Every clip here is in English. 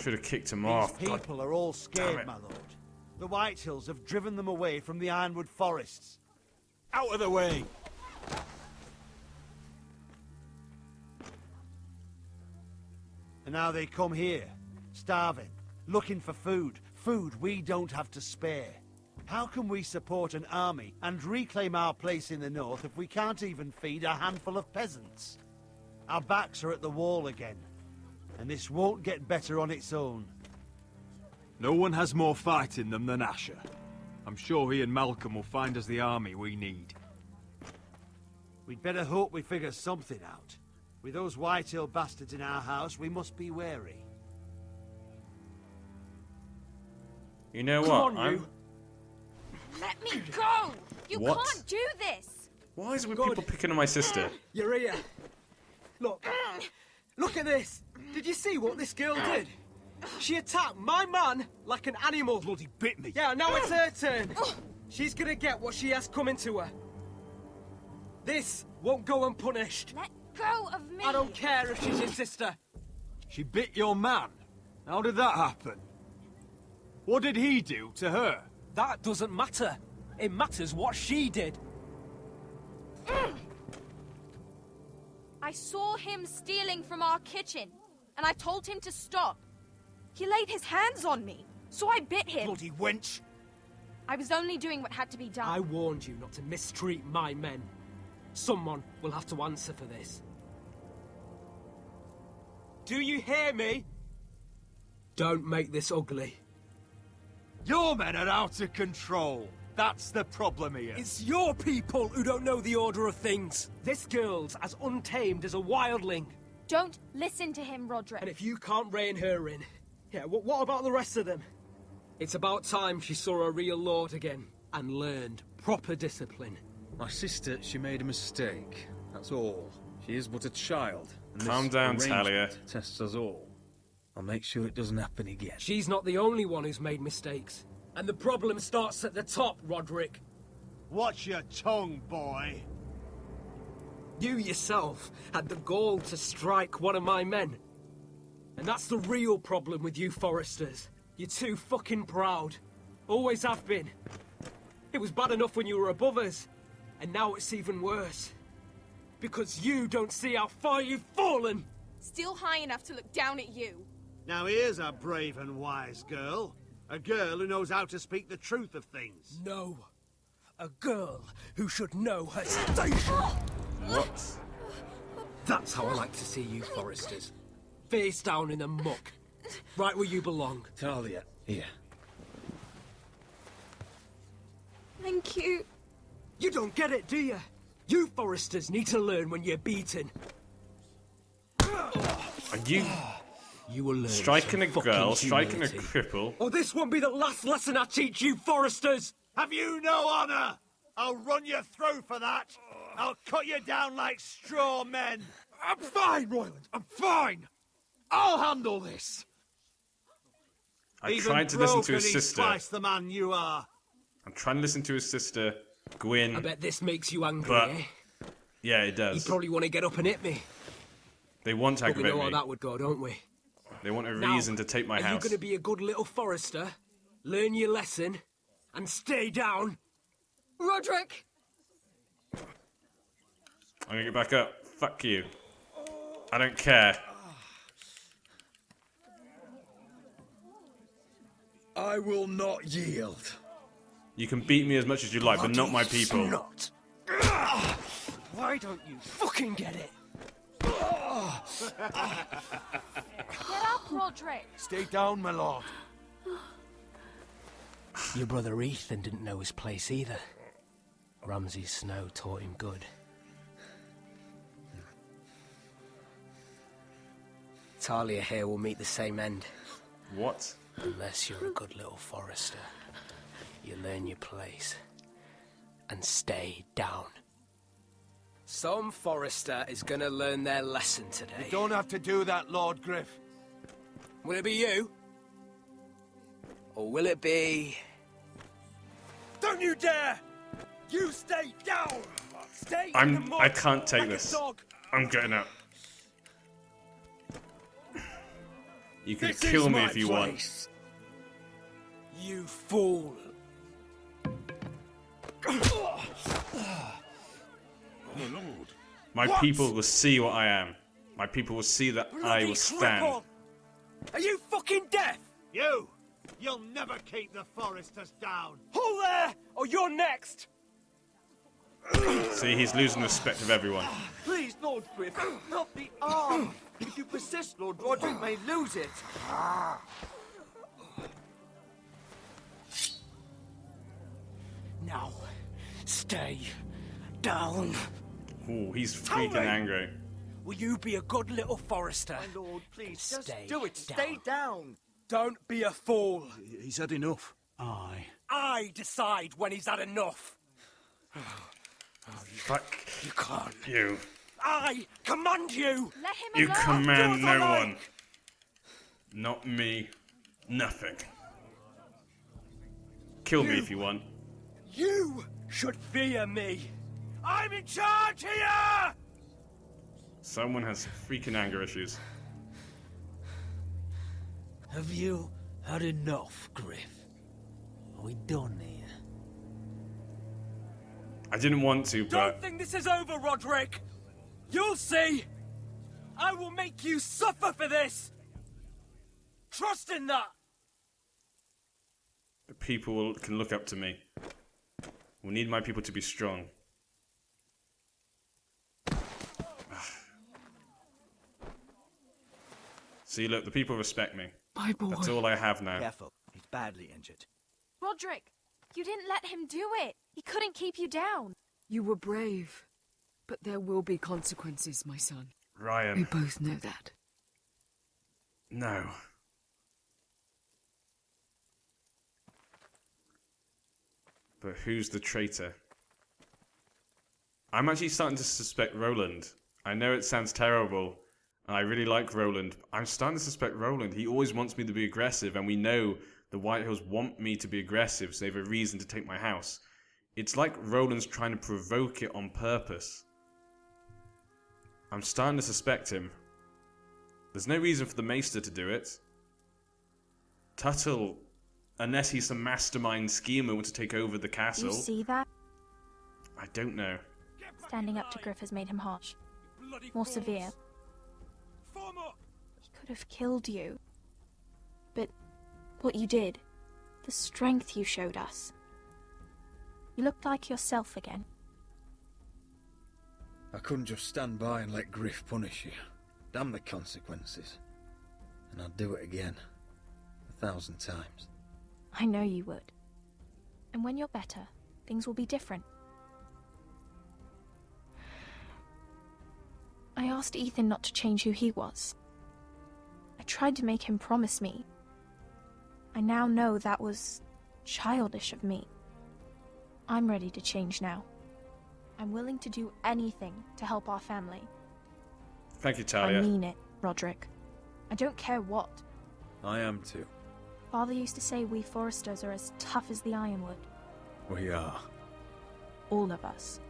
Should have kicked him These off. people are all scared, my lord. The Whitehills have driven them away from the Ironwood forests. Out of the way! And now they come here, starving, looking for food. Food we don't have to spare. How can we support an army and reclaim our place in the north if we can't even feed a handful of peasants? Our backs are at the wall again, and this won't get better on its own. No one has more fight in them than Asher. I'm sure he and Malcolm will find us the army we need. We'd better hope we figure something out. With those Whitehill bastards in our house, we must be wary. You know Come what? on, you. Let me go! You What? can't do this! Why is it with God. people picking on my sister? You're here. Look. Look at this. Did you see what this girl did? She attacked my man like an animal. Bloody bit me. Yeah, now it's her turn. She's gonna get what she has coming to her. This won't go unpunished. Let go of me! I don't care if she's your sister. She bit your man? How did that happen? What did he do to her? That doesn't matter. It matters what she did. I saw him stealing from our kitchen, and I told him to stop. He laid his hands on me, so I bit him. Bloody wench! I was only doing what had to be done. I warned you not to mistreat my men. Someone will have to answer for this. Do you hear me? Don't make this ugly. Your men are out of control. That's the problem here. It's your people who don't know the order of things. This girl's as untamed as a wildling. Don't listen to him, Roderick. And if you can't rein her in, yeah, what about the rest of them? It's about time she saw a real lord again and learned proper discipline. My sister, she made a mistake. That's all. She is but a child. And Calm this down, arrangement Talia. tests us all. I'll make sure it doesn't happen again. She's not the only one who's made mistakes. And the problem starts at the top, Roderick. Watch your tongue, boy. You yourself had the gall to strike one of my men. And that's the real problem with you Forresters. You're too fucking proud. Always have been. It was bad enough when you were above us. And now it's even worse. Because you don't see how far you've fallen! Still high enough to look down at you. Now here's a brave and wise girl. A girl who knows how to speak the truth of things. No. A girl who should know her station! What? That's how I like to see you Forresters. Face down in the muck. Right where you belong. Talia, here. Thank you. You don't get it, do you? You Forresters need to learn when you're beaten. Are you You will learn striking a some fucking girl, striking a humility. cripple? Oh, this won't be the last lesson I teach you Forresters! Have you no honor? I'll run your throat for that. I'll cut you down like straw men. I'm fine, Royland. I'm fine. I'll handle this. I Even tried to listen to broken, his he's sister. twice the man you are. I'm trying to listen to his sister, I Gwyn. bet this makes you angry, But eh? yeah, it You does. probably want to get up and hit me. They want to But we aggravate know how me. that would go, don't we? They want a Now, reason to take my are you house. going to be a good little Forrester, learn your lesson, and stay down? Roderick! I'm gonna get back up. Fuck you. I don't care. I will not yield. You can beat me as much as you like, but not my people. Snot. Why don't you fucking get it? Get up, Roderick! Stay down, my lord. Your brother Ethan didn't know his place either. Ramsay's snow taught him good. Talia here will meet the same end. What? Unless you're a good little Forrester. You learn your place. And stay down. Some Forrester is gonna learn their lesson today. You don't have to do that, Lord Griff. Will it be you? Or will it be... Don't you dare! You stay down! Stay in the mud I can't take like a this. dog. I'm getting up. You can This kill is me my if you place. You fool. want. My people will see what I am. My people will see that I Bloody will stand. cripple! Are you fucking deaf? You'll never keep the Forresters down. Hold there, or you're next. See, he's losing respect of everyone. Please, Lord Griff, not the arm. If you persist, Lord Roderick may lose it. Now, stay down. Ooh, he's Tell freaking me. angry. Will you be a good little Forrester? My lord, please, just Stay do it. down. Stay down. Don't be a fool. He's had enough. I decide when he's had enough. Fuck You can't. you. I command you. Let him You alone. command Do as I no like. one. Not me. Nothing. Kill me if you want. You should fear me. I'm in charge here. Someone has freaking anger issues. Have you had enough, Griff? Are we done here? I didn't want to, Don't but think this is over, Roderick. You'll see. I will make you suffer for this. Trust in that. the people can look up to me. We need my people to be strong. See, look, the people respect me. My boy. That's all I have now. Careful, he's badly injured. Roderick, you didn't let him do it. He couldn't keep you down. You were brave, but there will be consequences, my son. We Ryan, both know that. no. But who's the traitor? I'm actually starting to suspect Roland. I know it sounds terrible, and I really like Roland. I'm starting to suspect Roland. He always wants me to be aggressive, and we know the White Hills want me to be aggressive, so they have a reason to take my house. It's like Roland's trying to provoke it on purpose. I'm starting to suspect him. There's no reason for the Maester to do it. Tuttle, unless he's some mastermind schemer who wants to take over the castle. You see that? I don't know. Standing up to Griff has made him harsh. Bloody More fools. severe. Form up. He could have killed you. But what you did, the strength you showed us. You looked like yourself again. I couldn't just stand by and let Griff punish you. Damn the consequences. And I'd do it again. 1,000 times. I know you would. And when you're better, things will be different. I asked Ethan not to change who he was. I tried to make him promise me. I now know that was childish of me. I'm ready to change now. I'm willing to do anything to help our family. Thank you, I Talia. mean it, Roderick. I don't care what. I am too. Father used to say we Forresters are as tough as the ironwood. We are. All of us.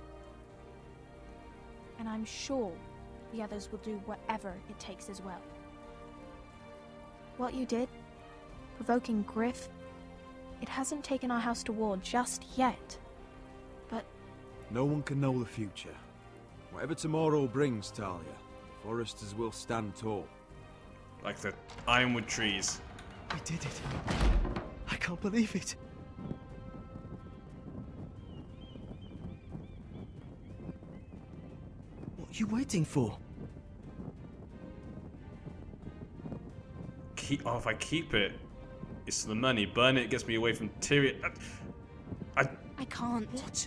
And I'm sure the others will do whatever it takes as well. What you did, provoking Griff, it hasn't taken our house to war just yet. But No one can know the future. Whatever tomorrow brings, Talia, the Forresters will stand tall. Like the ironwood trees. We did it. I can't believe it. What are you waiting for? If I keep it, it's the money. Burn it gets me away from Tyrion. I can't. What?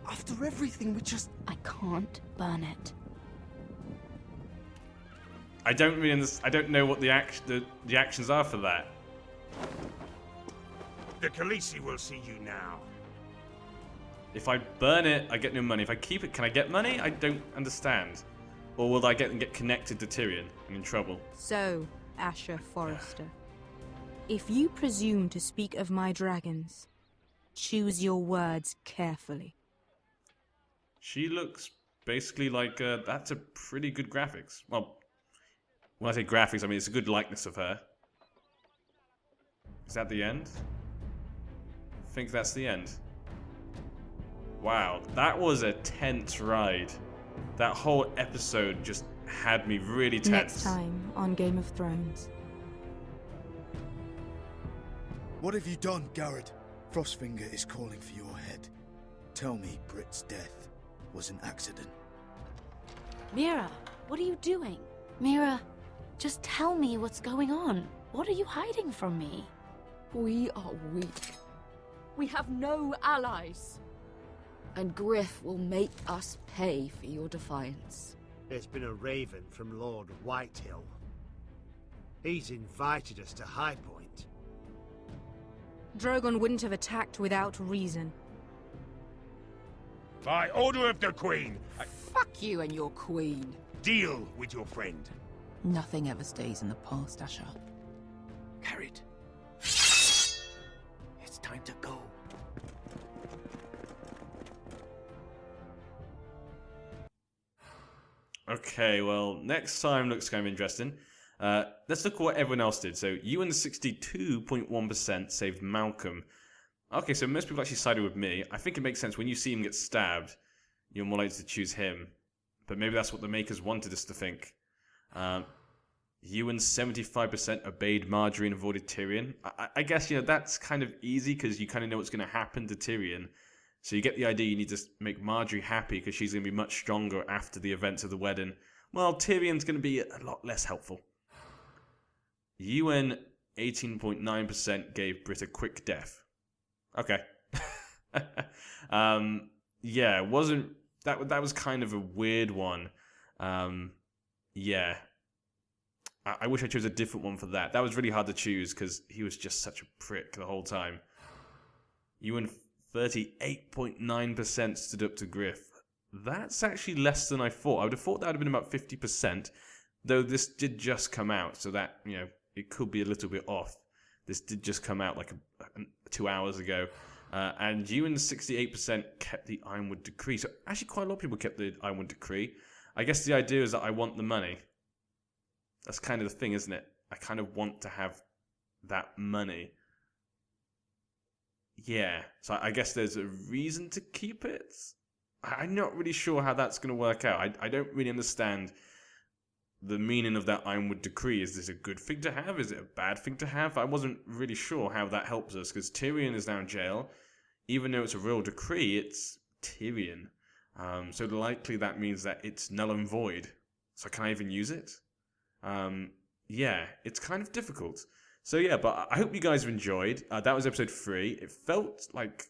After everything we just... I can't burn it. I don't really I don't know what the actions are for that. The Khaleesi will see you now. If I burn it, I get no money. If I keep it, can I get money? I don't understand. Or will I get connected to Tyrion? I'm in trouble. So, Asher Forrester, if you presume to speak of my dragons, choose your words carefully. She looks basically like that's a pretty good graphics. Well, when I say graphics, I mean it's a good likeness of her. Is that the end? I think that's the end. Wow, that was a tense ride. That whole episode just had me really tense. Next time on Game of Thrones. What have you done, Garrett? Frostfinger is calling for your head. Tell me Britt's death was an accident. Mira, what are you doing? Mira, just tell me what's going on. What are you hiding from me? We are weak. We have no allies. And Griff will make us pay for your defiance. There's been a raven from Lord Whitehill. He's invited us to High Point. Drogon wouldn't have attacked without reason. By order of the Queen, Fuck you and your queen. deal with your friend. Nothing ever stays in the past, Asher. Carried. It's time to go. Okay, well, next time looks kind of interesting. Let's look at what everyone else did. So, you and 62.1% saved Malcolm. Okay, so most people actually sided with me. I think it makes sense. When you see him get stabbed, you're more likely to choose him. But maybe that's what the makers wanted us to think. You and 75% obeyed Marjorie and avoided Tyrion. I guess, that's kind of easy because you kind of know what's going to happen to Tyrion. So you get the idea you need to make Marjorie happy because she's going to be much stronger after the events of the wedding. Well, Tyrion's going to be a lot less helpful. You and 18.9% gave Britt a quick death. Okay. Yeah, it wasn't... That was kind of a weird one. Yeah. I wish I chose a different one for that. That was really hard to choose because he was just such a prick the whole time. You and 38.9% stood up to Griff. That's actually less than I thought. I would have thought that would have been about 50%, though this did just come out, so that, it could be a little bit off. This did just come out like 2 hours ago. And you and 68% kept the Ironwood Decree. So actually quite a lot of people kept the Ironwood Decree. I guess the idea is that I want the money. That's kind of the thing, isn't it? I kind of want to have that money. Yeah, so I guess there's a reason to keep it. I'm not really sure how that's going to work out. I don't really understand the meaning of that Ironwood Decree. Is this a good thing to have? Is it a bad thing to have? I wasn't really sure how that helps us, because Tyrion is now in jail. Even though it's a real decree, it's Tyrion. So likely that means that it's null and void. So can I even use it? Yeah, it's kind of difficult. So yeah, but I hope you guys have enjoyed. That was episode 3. It felt like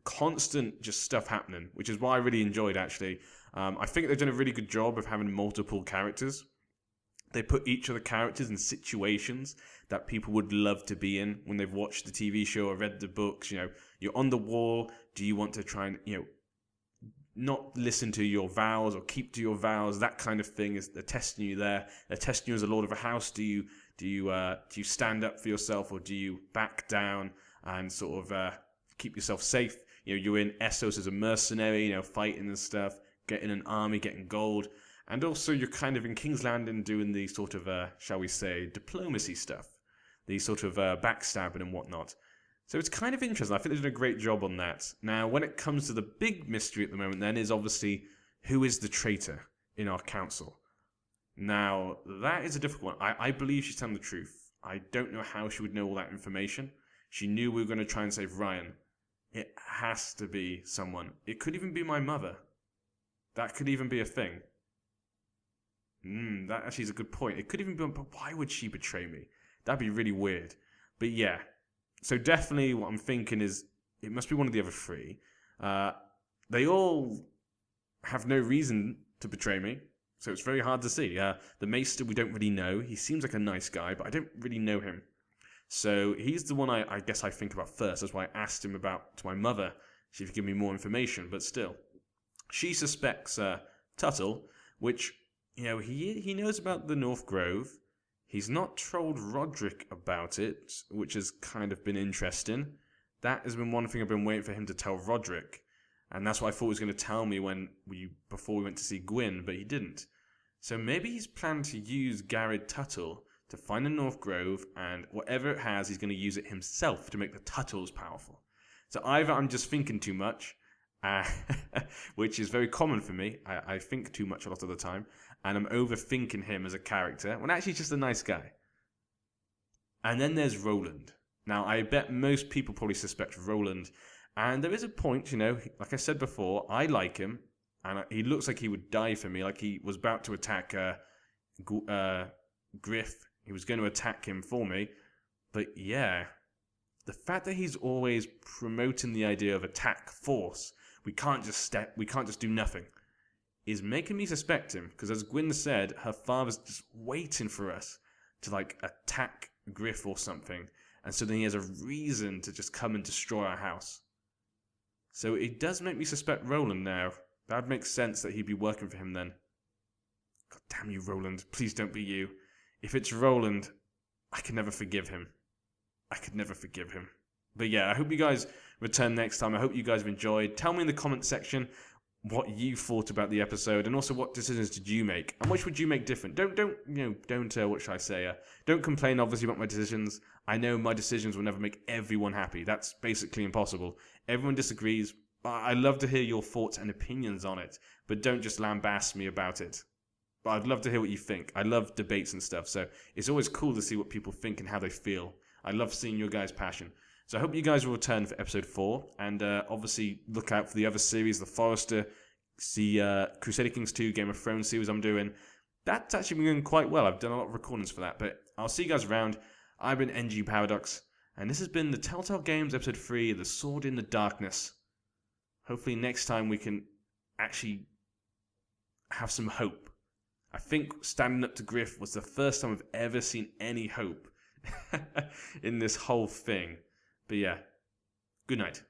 constant just stuff happening, which is what I really enjoyed, actually. I think they've done a really good job of having multiple characters. They put each of the characters in situations that people would love to be in when they've watched the TV show or read the books. You're on the wall. Do you want to try and, not listen to your vows or keep to your vows? That kind of thing. They're testing you there. They're testing you as a lord of a house. Do you stand up for yourself, or do you back down and sort of keep yourself safe? You're in Essos as a mercenary, fighting and stuff, getting an army, getting gold. And also you're kind of in King's Landing doing the sort of, shall we say, diplomacy stuff. The sort of backstabbing and whatnot. So it's kind of interesting. I think they've done a great job on that. Now, when it comes to the big mystery at the moment then is obviously who is the traitor in our council. Now, that is a difficult one. I believe she's telling the truth. I don't know how she would know all that information. She knew we were going to try and save Ryan. It has to be someone. It could even be my mother. That could even be a thing. That actually is a good point. It could even be, but why would she betray me? That'd be really weird. But yeah. So definitely what I'm thinking is it must be one of the other 3. They all have no reason to betray me. So it's very hard to see. The Maester we don't really know. He seems like a nice guy, but I don't really know him. So he's the one I guess I think about first. That's why I asked him about to my mother. She could give me more information, but still. She suspects Tuttle, which, he knows about the North Grove. He's not told Roderick about it, which has kind of been interesting. That has been one thing I've been waiting for him to tell Roderick. And that's what I thought he was going to tell me before we went to see Gwyn, but he didn't. So maybe he's planned to use Garrett Tuttle to find the North Grove, and whatever it has, he's going to use it himself to make the Tuttles powerful. So either I'm just thinking too much, which is very common for me. I think too much a lot of the time, and I'm overthinking him as a character, when actually he's just a nice guy. And then there's Roland. Now, I bet most people probably suspect Roland, and there is a point, you know, like I said before, I like him, and he looks like he would die for me, like he was about to attack Griff. He was going to attack him for me. But yeah, the fact that he's always promoting the idea of attack force, we can't just do nothing, is making me suspect him. Because as Gwyn said, her father's just waiting for us to like attack Griff or something. And so then he has a reason to just come and destroy our house. So it does make me suspect Roland now. That would make sense that he'd be working for him then. God damn you, Roland. Please don't be you. If it's Roland, I can never forgive him. I could never forgive him. But yeah, I hope you guys return next time. I hope you guys have enjoyed. Tell me in the comment section what you thought about the episode, and also what decisions did you make, and which would you make different. Don't what should I say? Don't complain obviously about my decisions. I know my decisions will never make everyone happy. That's basically impossible. Everyone disagrees. I love to hear your thoughts and opinions on it, but don't just lambast me about it. But I'd love to hear what you think. I love debates and stuff, so it's always cool to see what people think and how they feel. I love seeing your guys' passion. So I hope you guys will return for episode 4, and obviously look out for the other series, the Forrester, the Crusader Kings 2 Game of Thrones series I'm doing. That's actually been going quite well. I've done a lot of recordings for that, but I'll see you guys around. I've been NG Paradox, and this has been the Telltale Games episode 3, The Sword in the Darkness. Hopefully next time we can actually have some hope. I think standing up to Griff was the first time I've ever seen any hope in this whole thing. But yeah, good night.